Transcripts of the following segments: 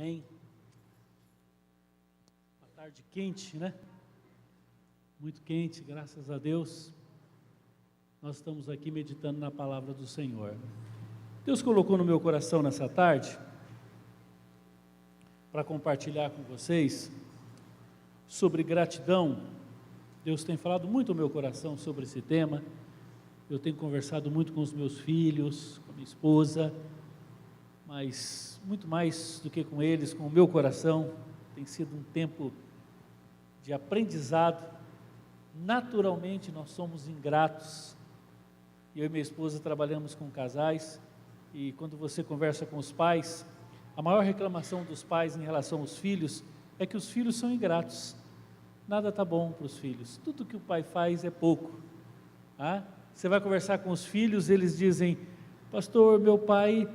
Amém. Uma tarde quente, né? Muito quente, graças a Deus. Nós estamos aqui meditando na palavra do Senhor. Deus colocou no meu coração nessa tarde para compartilhar com vocês sobre gratidão. Deus tem falado muito ao meu coração sobre esse tema. Eu tenho conversado muito com os meus filhos, com a minha esposa, mas muito mais do que com eles, com o meu coração. Tem sido um tempo de aprendizado. Naturalmente nós somos ingratos. Eu e minha esposa trabalhamos com casais, e quando você conversa com os pais, a maior reclamação dos pais em relação aos filhos é que os filhos são ingratos. Nada está bom para os filhos, tudo que o pai faz é pouco. Você vai conversar com os filhos, eles dizem: pastor, meu pai,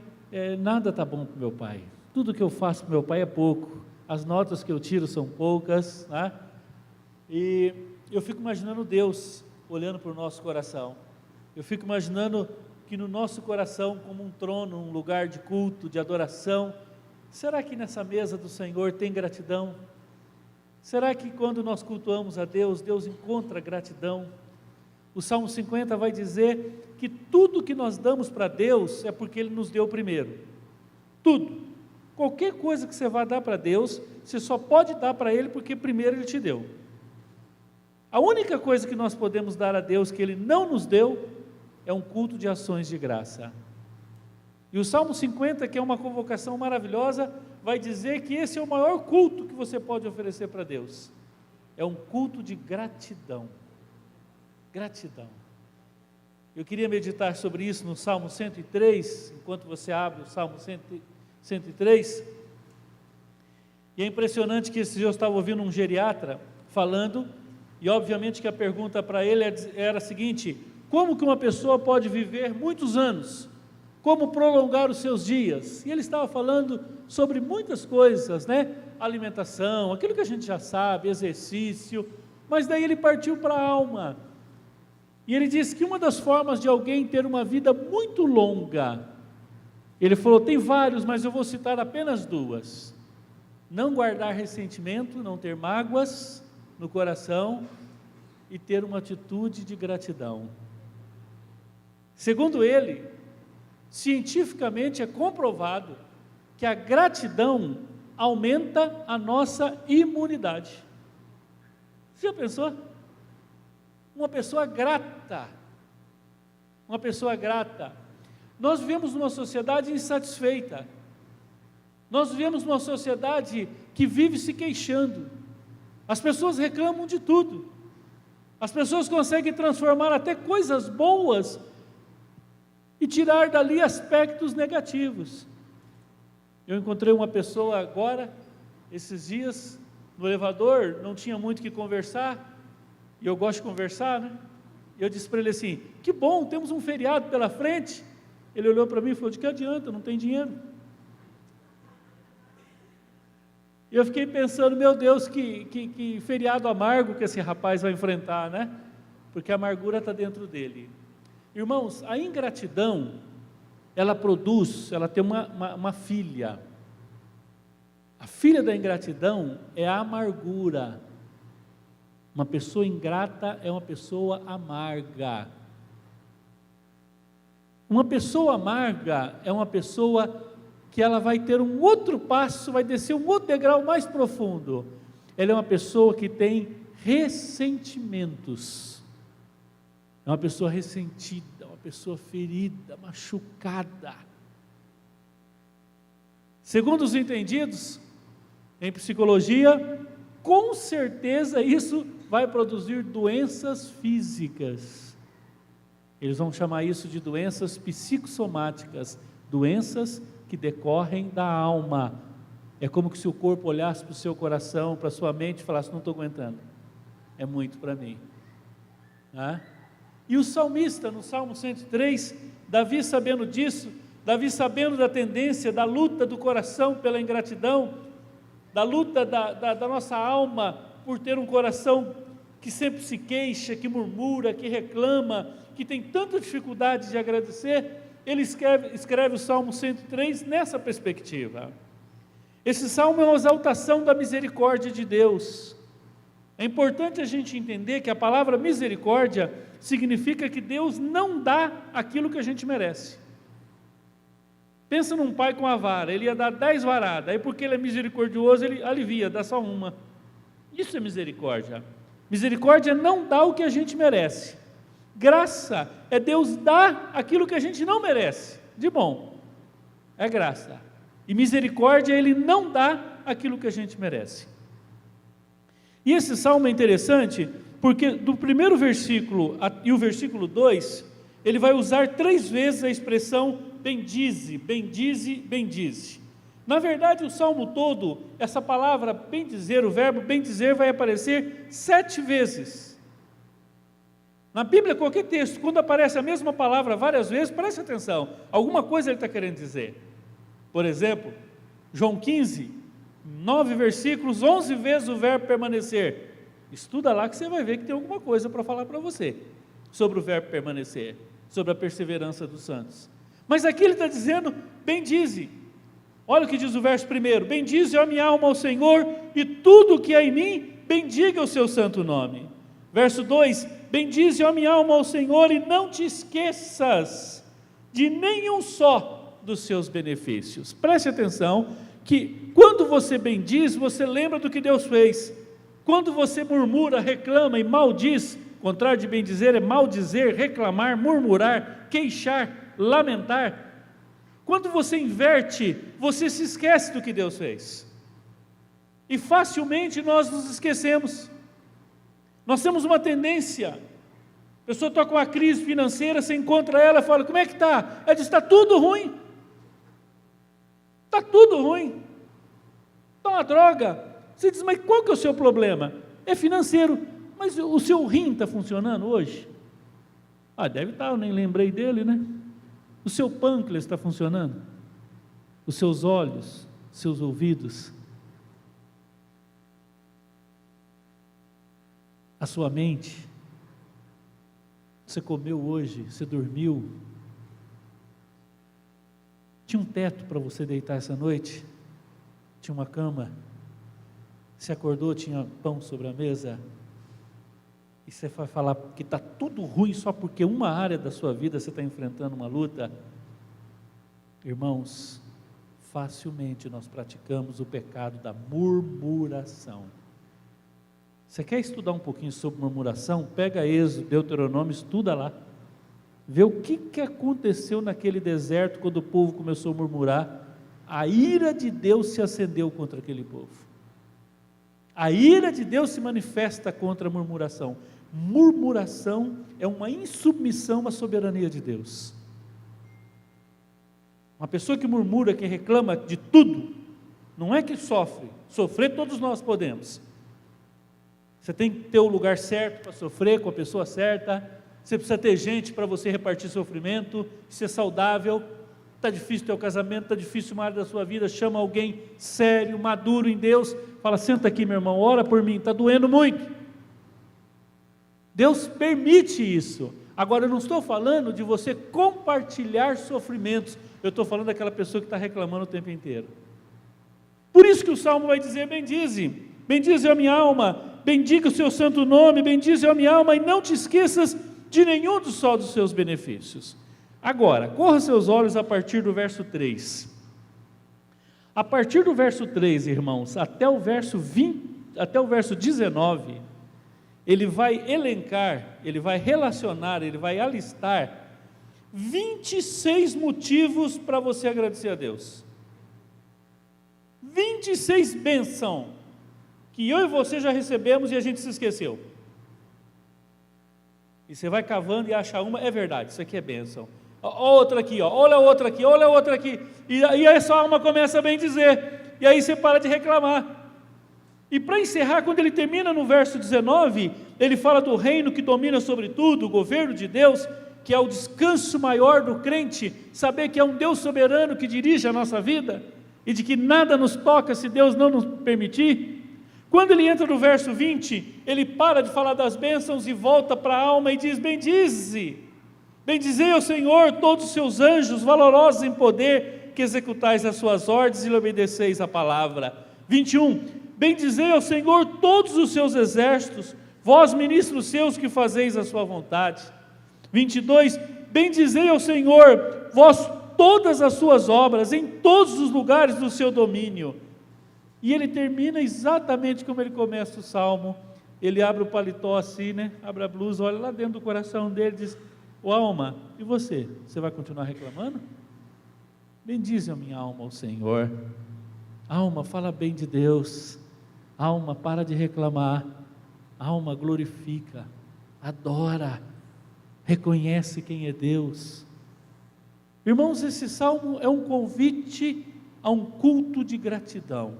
nada está bom para o meu pai, tudo que eu faço para o meu pai é pouco, as notas que eu tiro são poucas. E eu fico imaginando Deus olhando para o nosso coração. Eu fico imaginando que no nosso coração, como um trono, um lugar de culto, de adoração, será que nessa mesa do Senhor tem gratidão? Será que quando nós cultuamos a Deus, Deus encontra gratidão? O Salmo 50 vai dizer que tudo que nós damos para Deus é porque Ele nos deu primeiro. Tudo. Qualquer coisa que você vai dar para Deus, você só pode dar para Ele porque primeiro Ele te deu. A única coisa que nós podemos dar a Deus que Ele não nos deu é um culto de ações de graça. E o Salmo 50, que é uma convocação maravilhosa, vai dizer que esse é o maior culto que você pode oferecer para Deus. É um culto de gratidão. Gratidão. Eu queria meditar sobre isso no Salmo 103, enquanto você abre o Salmo 103. E é impressionante que esse dia eu estava ouvindo um geriatra falando, e obviamente que a pergunta para ele era a seguinte: como que uma pessoa pode viver muitos anos? Como prolongar os seus dias? E ele estava falando sobre muitas coisas, alimentação, aquilo que a gente já sabe, exercício, mas daí ele partiu para a alma, e ele disse que uma das formas de alguém ter uma vida muito longa, ele falou, tem vários, mas eu vou citar apenas duas: não guardar ressentimento, não ter mágoas no coração, e ter uma atitude de gratidão. Segundo ele, cientificamente é comprovado que a gratidão aumenta a nossa imunidade. Você já pensou? Uma pessoa grata, nós vivemos numa sociedade insatisfeita, nós vivemos numa sociedade que vive se queixando, as pessoas reclamam de tudo, as pessoas conseguem transformar até coisas boas e tirar dali aspectos negativos. Eu encontrei uma pessoa agora, esses dias, no elevador, não tinha muito o que conversar, e eu gosto de conversar, eu disse para ele assim: que bom, temos um feriado pela frente. Ele olhou para mim e falou: de que adianta, não tem dinheiro. E eu fiquei pensando, meu Deus, que feriado amargo que esse rapaz vai enfrentar, porque a amargura está dentro dele. Irmãos, a ingratidão, ela tem uma filha. A filha da ingratidão é a amargura. Uma pessoa ingrata é uma pessoa amarga. Uma pessoa amarga é uma pessoa que ela vai ter um outro passo, vai descer um outro degrau mais profundo. Ela é uma pessoa que tem ressentimentos. É uma pessoa ressentida, uma pessoa ferida, machucada. Segundo os entendidos em psicologia, com certeza isso vai produzir doenças físicas. Eles vão chamar isso de doenças psicossomáticas, doenças que decorrem da alma. É como se o corpo olhasse para o seu coração, para a sua mente e falasse: não estou aguentando, é muito para mim. E o salmista, no Salmo 103, Davi sabendo disso, Davi sabendo da tendência, da luta do coração pela ingratidão, da luta da nossa alma por ter um coração que sempre se queixa, que murmura, que reclama, que tem tanta dificuldade de agradecer, ele escreve o Salmo 103 nessa perspectiva. Esse salmo é uma exaltação da misericórdia de Deus. É importante a gente entender que a palavra misericórdia significa que Deus não dá aquilo que a gente merece. Pensa num pai com a vara, ele ia dar 10 varadas, aí porque ele é misericordioso, ele alivia, dá só uma. Isso é misericórdia. Misericórdia não dá o que a gente merece. Graça é Deus dar aquilo que a gente não merece, de bom. É graça. E misericórdia, Ele não dá aquilo que a gente merece. E esse salmo é interessante, porque do primeiro versículo e o versículo 2, ele vai usar 3 vezes a expressão bendize, bendize, bendize. Na verdade, o salmo todo, essa palavra bendizer, o verbo bendizer vai aparecer 7 vezes. Na Bíblia, qualquer texto, quando aparece a mesma palavra várias vezes, preste atenção, alguma coisa ele está querendo dizer. Por exemplo, João 15, 9 versículos, 11 vezes o verbo permanecer. Estuda lá que você vai ver que tem alguma coisa para falar para você, sobre o verbo permanecer, sobre a perseverança dos santos. Mas aqui ele está dizendo, bendize. Olha o que diz o verso 1, bendize a minha alma ao Senhor, e tudo que há em mim, bendiga o seu santo nome. Verso 2, bendize a minha alma ao Senhor, e não te esqueças de nenhum só dos seus benefícios. Preste atenção, que quando você bendiz, você lembra do que Deus fez. Quando você murmura, reclama e maldiz, o contrário de bendizer é maldizer, reclamar, murmurar, queixar, lamentar. Quando você inverte, você se esquece do que Deus fez. E facilmente nós nos esquecemos. Nós temos uma tendência. A pessoa está com uma crise financeira, você encontra ela e fala, como é que está? Ela diz, está tudo ruim. Está tudo ruim. Está uma droga. Você diz, mas qual que é o seu problema? É financeiro. Mas o seu rim está funcionando hoje? Deve estar, eu nem lembrei dele, né? O seu pâncreas está funcionando? Os seus olhos, seus ouvidos, a sua mente. Você comeu hoje, você dormiu. Tinha um teto para você deitar essa noite? Tinha uma cama? Você acordou, tinha pão sobre a mesa? E você vai falar que está tudo ruim só porque uma área da sua vida você está enfrentando uma luta? Irmãos, facilmente nós praticamos o pecado da murmuração. Você quer estudar um pouquinho sobre murmuração? Pega Êxodo, Deuteronômio, estuda lá. Vê o que aconteceu naquele deserto quando o povo começou a murmurar. A ira de Deus se acendeu contra aquele povo. A ira de Deus se manifesta contra a murmuração. Murmuração é uma insubmissão à soberania de Deus. Uma pessoa que murmura, que reclama de tudo, não é que sofre. Sofrer todos nós podemos. Você tem que ter o lugar certo para sofrer, com a pessoa certa. Você precisa ter gente para você repartir sofrimento, ser saudável. Está difícil teu casamento, está difícil uma área da sua vida, chama alguém sério, maduro em Deus, fala, senta aqui meu irmão, ora por mim, está doendo muito. Deus permite isso. Agora eu não estou falando de você compartilhar sofrimentos, eu estou falando daquela pessoa que está reclamando o tempo inteiro. Por isso que o Salmo vai dizer, bendize a minha alma, bendiga o seu santo nome, bendize a minha alma, e não te esqueças de nenhum dos seus benefícios. Agora, corra seus olhos a partir do verso 3. A partir do verso 3, irmãos, até o verso 19, ele vai elencar, ele vai relacionar, ele vai alistar 26 motivos para você agradecer a Deus. 26 bênçãos que eu e você já recebemos e a gente se esqueceu. E você vai cavando e acha uma, é verdade, isso aqui é bênção. Outra aqui, olha outra aqui, olha outra aqui. E aí a sua alma começa a bem dizer. E aí você para de reclamar. E para encerrar, quando ele termina no verso 19, ele fala do reino que domina sobre tudo, o governo de Deus, que é o descanso maior do crente, saber que é um Deus soberano que dirige a nossa vida, e de que nada nos toca se Deus não nos permitir. Quando ele entra no verso 20, ele para de falar das bênçãos e volta para a alma e diz, bendizei ao Senhor todos os seus anjos valorosos em poder, que executais as suas ordens e lhe obedeceis a palavra. 21, bendizei ao Senhor todos os seus exércitos, vós ministros seus que fazeis a sua vontade. 22, bendizei ao Senhor, vós todas as suas obras, em todos os lugares do seu domínio. E ele termina exatamente como ele começa o salmo. Ele abre o paletó assim, abre a blusa, olha lá dentro do coração dele e diz: ô alma, e você? Você vai continuar reclamando? Bendize a minha alma ao Senhor. Alma, fala bem de Deus. Alma, para de reclamar. Alma, glorifica, adora, reconhece quem é Deus. Irmãos, esse salmo é um convite a um culto de gratidão.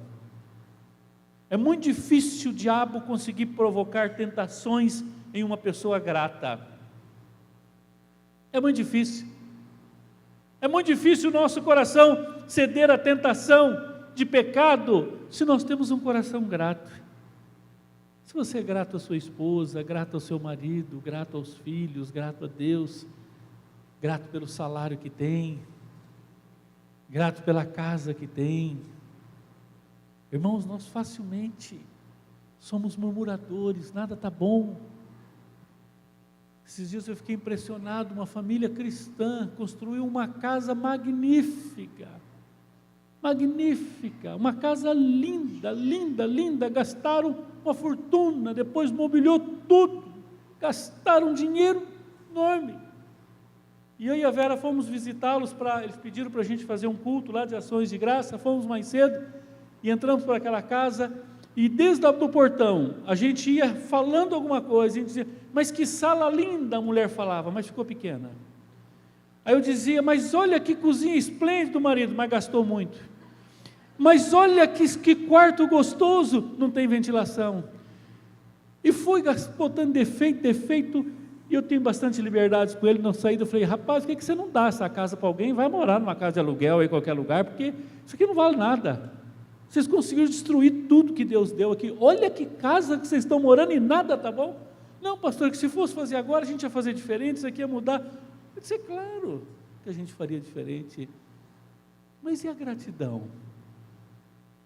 É muito difícil o diabo conseguir provocar tentações em uma pessoa grata. É muito difícil. É muito difícil o nosso coração ceder à tentação de pecado se nós temos um coração grato. Se você é grato à sua esposa, grato ao seu marido, grato aos filhos, grato a Deus, grato pelo salário que tem, grato pela casa que tem. Irmãos, nós facilmente somos murmuradores, nada está bom. Esses dias eu fiquei impressionado, uma família cristã construiu uma casa magnífica, uma casa linda, linda, linda, gastaram uma fortuna, depois mobiliou tudo, gastaram dinheiro enorme. E eu e a Vera fomos visitá-los, eles pediram para a gente fazer um culto lá de ações de graça, fomos mais cedo, e entramos para aquela casa, e desde o portão, a gente ia falando alguma coisa, a gente dizia: mas que sala linda, a mulher falava, mas ficou pequena. Aí eu dizia: mas olha que cozinha esplêndida, marido, mas gastou muito. Mas olha que quarto gostoso, não tem ventilação. E fui botando defeito, e eu tenho bastante liberdade com ele. Na saída eu falei: rapaz, por que você não dá essa casa para alguém? Vai morar numa casa de aluguel em qualquer lugar, porque isso aqui não vale nada. Vocês conseguiram destruir tudo que Deus deu aqui. Olha que casa que vocês estão morando e nada tá bom. Não, pastor, que se fosse fazer agora, a gente ia fazer diferente, isso aqui ia mudar. Eu disse: é claro que a gente faria diferente. Mas e a gratidão?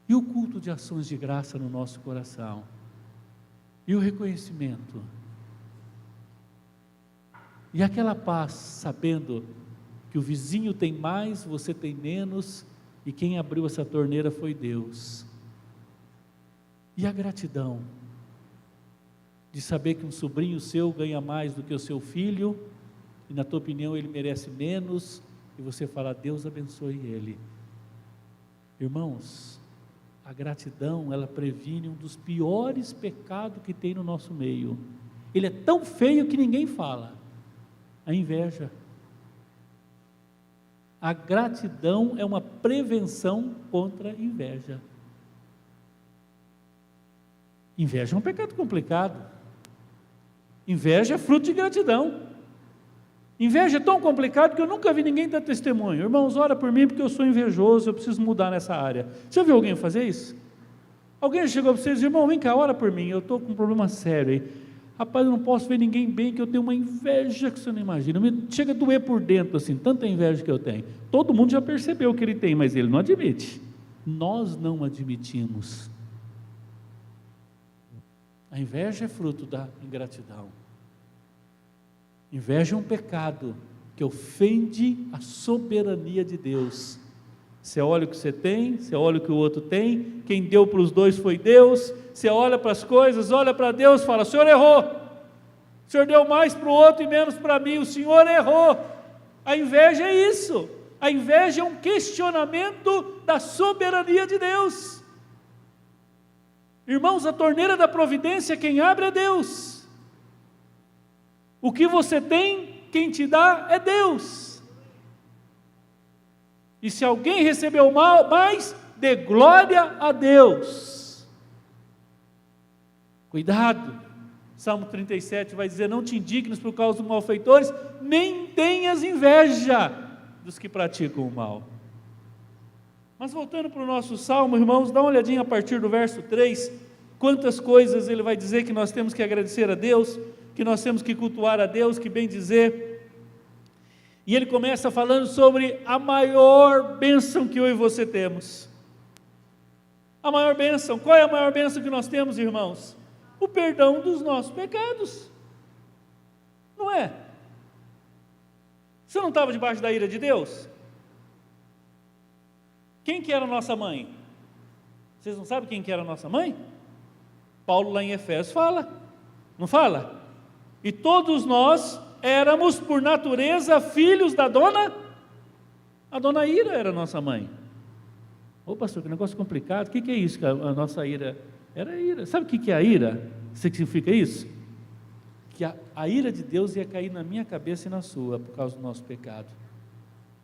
E o culto de ações de graça no nosso coração? E o reconhecimento? E aquela paz, sabendo que o vizinho tem mais, você tem menos, e quem abriu essa torneira foi Deus. E a gratidão de saber que um sobrinho seu ganha mais do que o seu filho, e na tua opinião ele merece menos, e você fala: Deus abençoe ele. Irmãos, a gratidão, ela previne um dos piores pecados que tem no nosso meio. Ele é tão feio que ninguém fala: a inveja. A gratidão é uma prevenção contra a inveja. Inveja é um pecado complicado. Inveja é fruto de gratidão. Inveja é tão complicado que eu nunca vi ninguém dar testemunho. Irmãos, ora por mim porque eu sou invejoso, eu preciso mudar nessa área. Já viu alguém fazer isso? Alguém chegou para vocês e disse: irmão, vem cá, ora por mim, eu estou com um problema sério aí. Rapaz, eu não posso ver ninguém bem, que eu tenho uma inveja que você não imagina. Chega a doer por dentro assim, tanta inveja que eu tenho. Todo mundo já percebeu que ele tem, mas ele não admite. Nós não admitimos. A inveja é fruto da ingratidão. Inveja é um pecado que ofende a soberania de Deus. Você olha o que você tem, você olha o que o outro tem, quem deu para os dois foi Deus. Você olha para as coisas, olha para Deus, fala: o Senhor errou, o Senhor deu mais para o outro e menos para mim, o Senhor errou. A inveja é isso. A inveja é um questionamento da soberania de Deus. Irmãos, a torneira da providência, quem abre é Deus. O que você tem, quem te dá é Deus. E se alguém recebeu mais, dê glória a Deus. Cuidado, Salmo 37 vai dizer: não te indignes por causa dos malfeitores, nem tenhas inveja dos que praticam o mal. Mas voltando para o nosso Salmo, irmãos, dá uma olhadinha a partir do verso 3, quantas coisas ele vai dizer que nós temos que agradecer a Deus, que nós temos que cultuar a Deus, que bem dizer. E ele começa falando sobre a maior bênção que eu e você temos. A maior bênção, qual é a maior bênção que nós temos, irmãos? O perdão dos nossos pecados. Não é? Você não estava debaixo da ira de Deus? Quem que era a nossa mãe? Vocês não sabem quem que era a nossa mãe? Paulo lá em Efésios fala, não fala? E todos nós éramos por natureza filhos da dona, a dona Ira era a nossa mãe. Ô pastor, que negócio complicado, o que é isso que a nossa ira? Era ira, sabe o que é a ira? O que significa isso? Que a ira de Deus ia cair na minha cabeça e na sua, por causa do nosso pecado,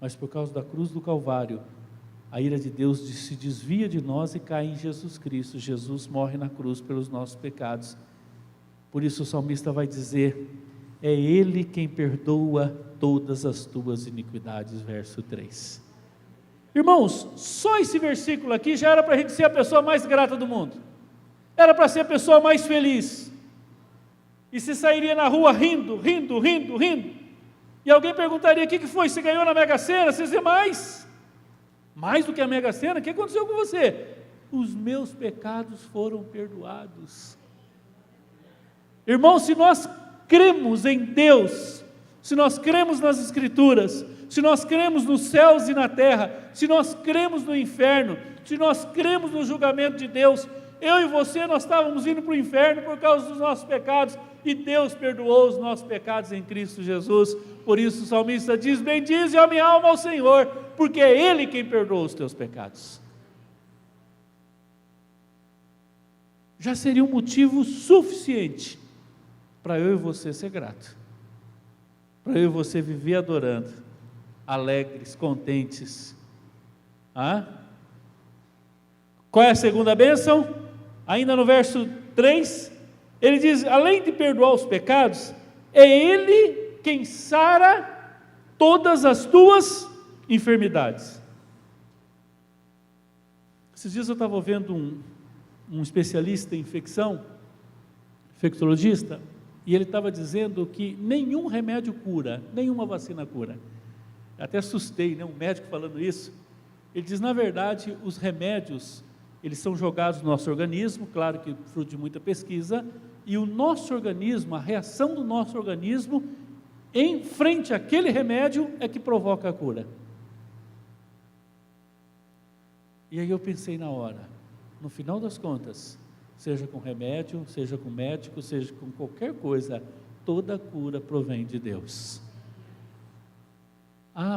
mas por causa da cruz do Calvário, a ira de Deus se desvia de nós e cai em Jesus Cristo. Jesus morre na cruz pelos nossos pecados. Por isso o salmista vai dizer, é Ele quem perdoa todas as tuas iniquidades, verso 3. Irmãos, só esse versículo aqui já era para a gente ser a pessoa mais grata do mundo, era para ser a pessoa mais feliz, e se sairia na rua rindo, e alguém perguntaria, o que foi, você ganhou na Mega Sena? Você dizia, mais do que a Mega Sena, o que aconteceu com você? Os meus pecados foram perdoados. Irmãos, se nós cremos em Deus, se nós cremos nas Escrituras, se nós cremos nos céus e na terra, se nós cremos no inferno, se nós cremos no julgamento de Deus, eu e você, nós estávamos indo para o inferno por causa dos nossos pecados, e Deus perdoou os nossos pecados em Cristo Jesus. Por isso o salmista diz, bendize a minha alma ao Senhor, porque é Ele quem perdoa os teus pecados. Já seria um motivo suficiente para eu e você ser grato, para eu e você viver adorando, alegres, contentes. Qual é a segunda bênção? Ainda no verso 3, ele diz, além de perdoar os pecados, é Ele quem sara todas as tuas enfermidades. Esses dias eu estava ouvindo um especialista em infecção, infectologista, e ele estava dizendo que nenhum remédio cura, nenhuma vacina cura. Até assustei, um médico falando isso. Ele diz, na verdade, os remédios, eles são jogados no nosso organismo, claro que fruto de muita pesquisa, e o nosso organismo, a reação do nosso organismo, em frente àquele remédio, é que provoca a cura. E aí eu pensei na hora, no final das contas, seja com remédio, seja com médico, seja com qualquer coisa, toda cura provém de Deus.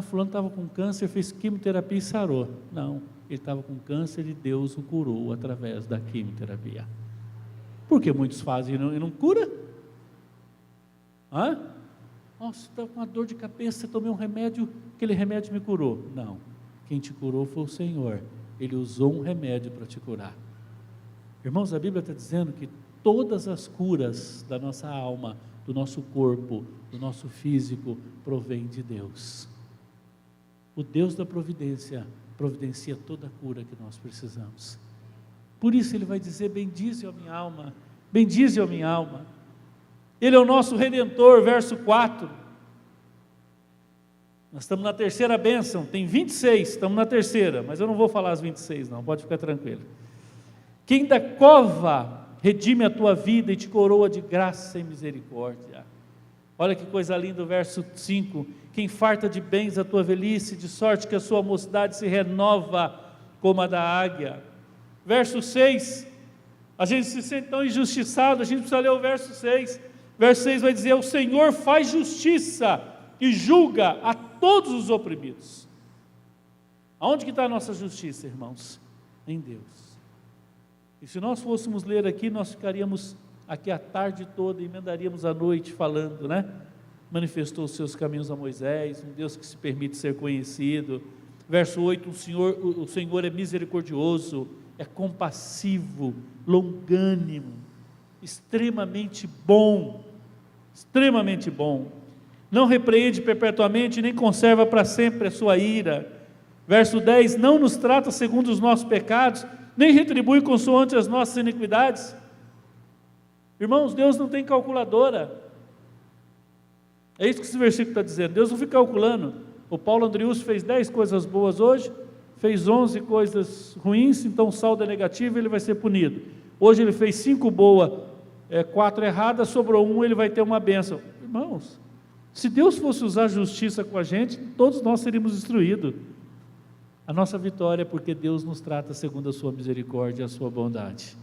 Fulano estava com câncer, fez quimioterapia e sarou. Não, ele estava com câncer e Deus o curou através da quimioterapia. Porque muitos fazem e não cura? Nossa, estava com uma dor de cabeça, tomei um remédio, aquele remédio me curou. Não, quem te curou foi o Senhor, Ele usou um remédio para te curar. Irmãos, a Bíblia está dizendo que todas as curas da nossa alma, do nosso corpo, do nosso físico, provém de Deus. O Deus da providência providencia toda a cura que nós precisamos. Por isso Ele vai dizer, bendize a minha alma, bendize a minha alma. Ele é o nosso Redentor, verso 4. Nós estamos na terceira bênção, tem 26, estamos na terceira, mas eu não vou falar as 26 não, pode ficar tranquilo. Quem da cova redime a tua vida e te coroa de graça e misericórdia. Olha que coisa linda o verso 5, quem farta de bens a tua velhice, de sorte que a sua mocidade se renova como a da águia. Verso 6, a gente se sente tão injustiçado, a gente precisa ler o verso 6, verso 6 vai dizer, o Senhor faz justiça e julga a todos os oprimidos. Aonde que está a nossa justiça, irmãos? Em Deus. E se nós fôssemos ler aqui, nós ficaríamos aqui a tarde toda, emendaríamos a noite falando, Manifestou os seus caminhos a Moisés, um Deus que se permite ser conhecido. Verso 8, o Senhor é misericordioso, é compassivo, longânimo, extremamente bom, não repreende perpetuamente, nem conserva para sempre a sua ira. Verso 10, não nos trata segundo os nossos pecados, nem retribui consoante as nossas iniquidades. Irmãos, Deus não tem calculadora. É isso que esse versículo está dizendo. Deus não fica calculando. O Paulo Andrius fez 10 coisas boas hoje, fez 11 coisas ruins, então o saldo é negativo, ele vai ser punido. Hoje ele fez 5 boas, 4 erradas, sobrou 1, ele vai ter uma bênção. Irmãos, se Deus fosse usar justiça com a gente, todos nós seríamos destruídos. A nossa vitória é porque Deus nos trata segundo a sua misericórdia e a sua bondade.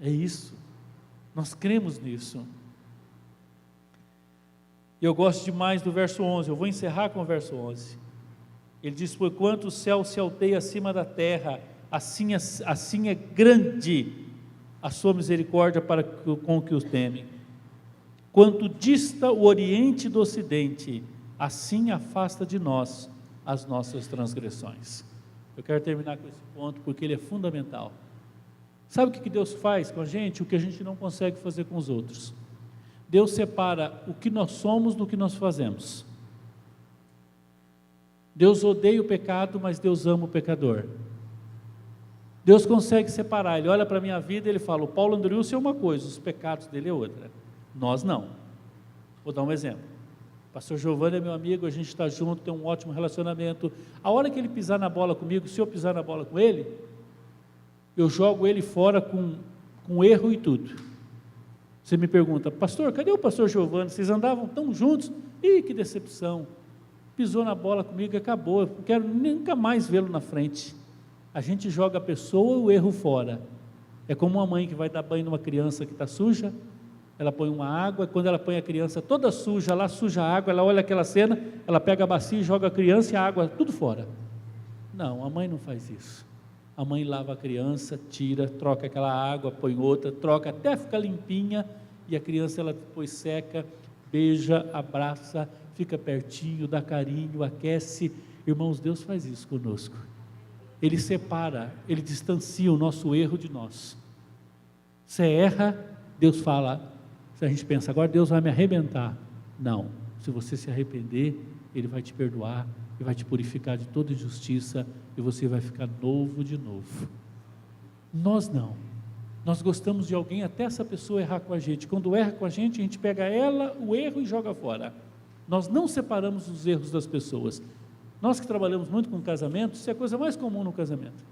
É isso. Nós cremos nisso. E eu gosto demais do verso 11, eu vou encerrar com o verso 11. Ele diz: porquanto o céu se alteia acima da terra, assim é grande a sua misericórdia para com que os temem. Quanto dista o oriente do ocidente, assim afasta de nós as nossas transgressões. Eu quero terminar com esse ponto porque ele é fundamental. Sabe o que Deus faz com a gente? O que a gente não consegue fazer com os outros. Deus separa o que nós somos do que nós fazemos. Deus odeia o pecado, mas Deus ama o pecador. Deus consegue separar. Ele olha para a minha vida e ele fala: o Paulo Andrius é uma coisa, os pecados dele é outra. Nós não. Vou dar um exemplo. O pastor Giovanni é meu amigo, a gente está junto, tem um ótimo relacionamento. A hora que ele pisar na bola comigo, se eu pisar na bola com ele, eu jogo ele fora com erro e tudo. Você me pergunta: pastor, cadê o pastor Giovanni? Vocês andavam tão juntos? Ih, que decepção. Pisou na bola comigo e acabou. Não quero nunca mais vê-lo na frente. A gente joga a pessoa e o erro fora. É como uma mãe que vai dar banho numa criança que está suja. Ela põe uma água, e quando ela põe a criança toda suja, lá suja a água, ela olha aquela cena, ela pega a bacia e joga a criança e a água tudo fora. Não, a mãe não faz isso. A mãe lava a criança, tira, troca aquela água, põe outra, troca até ficar limpinha, e a criança ela depois seca, beija, abraça, fica pertinho, dá carinho, aquece. Irmãos, Deus faz isso conosco. Ele separa, Ele distancia o nosso erro de nós. Você erra, Deus fala. Se a gente pensa, agora Deus vai me arrebentar. Não, se você se arrepender, Ele vai te perdoar, e vai te purificar de toda injustiça, e você vai ficar novo de novo. Nós não. Nós gostamos de alguém até essa pessoa errar com a gente. Quando erra com a gente pega ela, o erro, e joga fora. Nós não separamos os erros das pessoas. Nós que trabalhamos muito com casamento, isso é a coisa mais comum no casamento.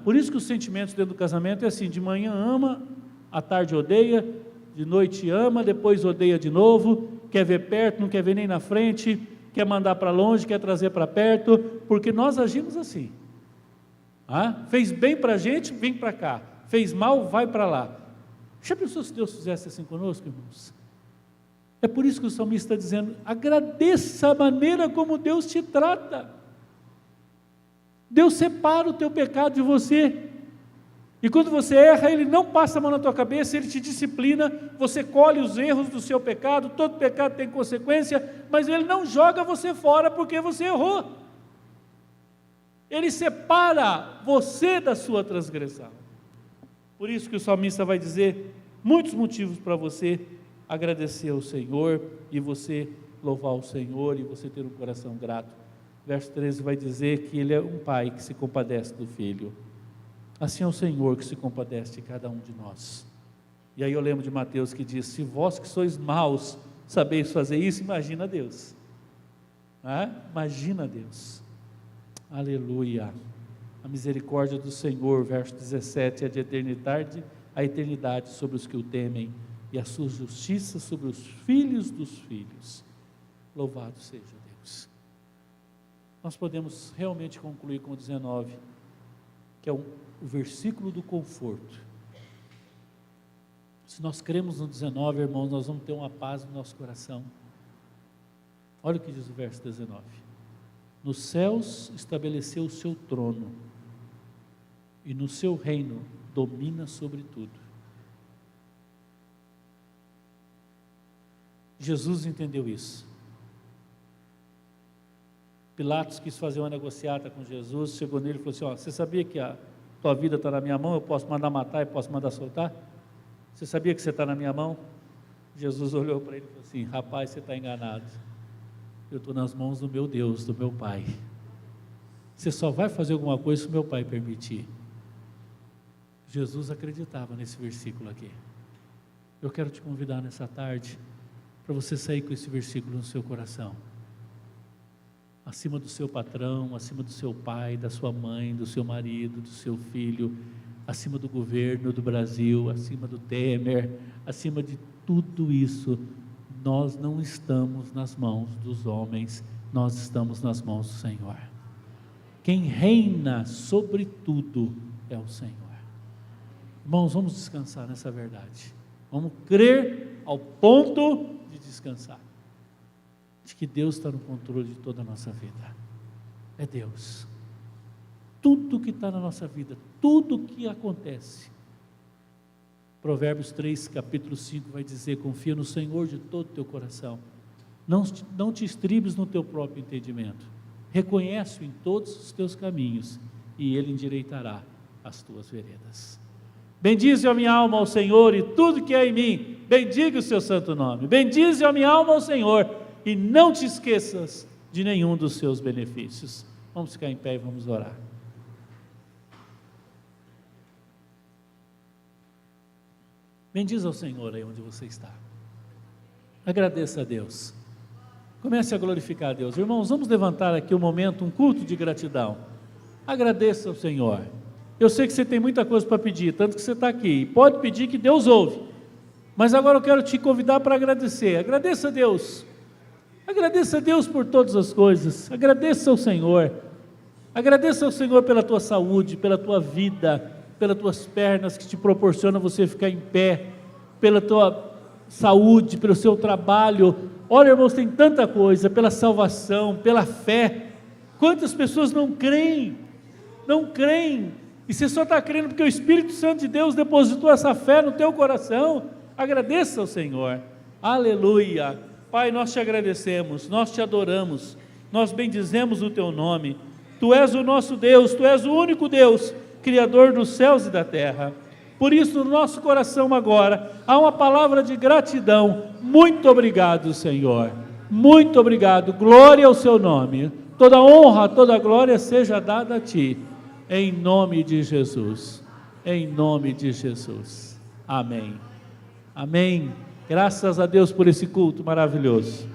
Por isso que os sentimentos dentro do casamento é assim: de manhã ama, à tarde odeia, de noite ama, depois odeia de novo, quer ver perto, não quer ver nem na frente, quer mandar para longe, quer trazer para perto, porque nós agimos assim. Fez bem para a gente, vem para cá. Fez mal, vai para lá. Já pensou se Deus fizesse assim conosco, irmãos? É por isso que o salmista está dizendo: agradeça a maneira como Deus te trata. Deus separa o teu pecado de você. E quando você erra, Ele não passa a mão na tua cabeça, Ele te disciplina, você colhe os erros do seu pecado, todo pecado tem consequência, mas Ele não joga você fora porque você errou. Ele separa você da sua transgressão. Por isso que o salmista vai dizer muitos motivos para você agradecer ao Senhor, e você louvar o Senhor, e você ter um coração grato. Verso 13 vai dizer que Ele é um pai que se compadece do filho. Assim é o Senhor que se compadece de cada um de nós. E aí eu lembro de Mateus que diz: se vós que sois maus sabeis fazer isso, imagina Deus. Imagina Deus. Aleluia. A misericórdia do Senhor, verso 17, é de eternidade a eternidade sobre os que o temem, e a sua justiça sobre os filhos dos filhos. Louvado seja Deus. Nós podemos realmente concluir com o 19, que é o versículo do conforto. Se nós cremos no 19, irmãos, nós vamos ter uma paz no nosso coração. Olha o que diz o verso 19: nos céus estabeleceu o seu trono, e no seu reino domina sobre tudo. Jesus entendeu isso. Pilatos quis fazer uma negociata com Jesus, chegou nele e falou assim: você sabia que a tua vida está na minha mão, eu posso mandar matar e posso mandar soltar? Você sabia que você está na minha mão? Jesus olhou para ele e falou assim: rapaz, você está enganado, eu estou nas mãos do meu Deus, do meu Pai. Você só vai fazer alguma coisa se o meu Pai permitir. Jesus acreditava nesse versículo aqui. Eu quero te convidar nessa tarde para você sair com esse versículo no seu coração. Acima do seu patrão, acima do seu pai, da sua mãe, do seu marido, do seu filho, acima do governo do Brasil, acima do Temer, acima de tudo isso, nós não estamos nas mãos dos homens, nós estamos nas mãos do Senhor. Quem reina sobre tudo é o Senhor. Irmãos, vamos descansar nessa verdade. Vamos crer ao ponto de descansar, de que Deus está no controle de toda a nossa vida. É Deus. Tudo que está na nossa vida, tudo que acontece. Provérbios 3, capítulo 5 vai dizer: confia no Senhor de todo o teu coração, não te estribes no teu próprio entendimento, reconhece-o em todos os teus caminhos e Ele endireitará as tuas veredas. Bendize a minha alma ao Senhor e tudo que é em mim, bendiga o seu santo nome. Bendize a minha alma ao Senhor e não te esqueças de nenhum dos seus benefícios. Vamos ficar em pé e vamos orar. Bendiza ao Senhor aí onde você está. Agradeça a Deus. Comece a glorificar a Deus. Irmãos, vamos levantar aqui um momento, um culto de gratidão. Agradeça ao Senhor. Eu sei que você tem muita coisa para pedir, tanto que você está aqui. Pode pedir que Deus ouve. Mas agora eu quero te convidar para agradecer. Agradeça a Deus. Agradeça a Deus por todas as coisas. Agradeça ao Senhor. Agradeça ao Senhor pela tua saúde, pela tua vida, pelas tuas pernas que te proporcionam você ficar em pé, pela tua saúde, pelo seu trabalho. Olha, irmãos, tem tanta coisa, pela salvação, pela fé. Quantas pessoas não creem, e você só está crendo porque o Espírito Santo de Deus depositou essa fé no teu coração. Agradeça ao Senhor. Aleluia. Pai, nós te agradecemos, nós te adoramos, nós bendizemos o teu nome. Tu és o nosso Deus, tu és o único Deus, Criador dos céus e da terra. Por isso, no nosso coração agora, há uma palavra de gratidão. Muito obrigado, Senhor. Muito obrigado. Glória ao seu nome. Toda honra, toda glória seja dada a ti. Em nome de Jesus. Em nome de Jesus. Amém. Amém. Graças a Deus por esse culto maravilhoso.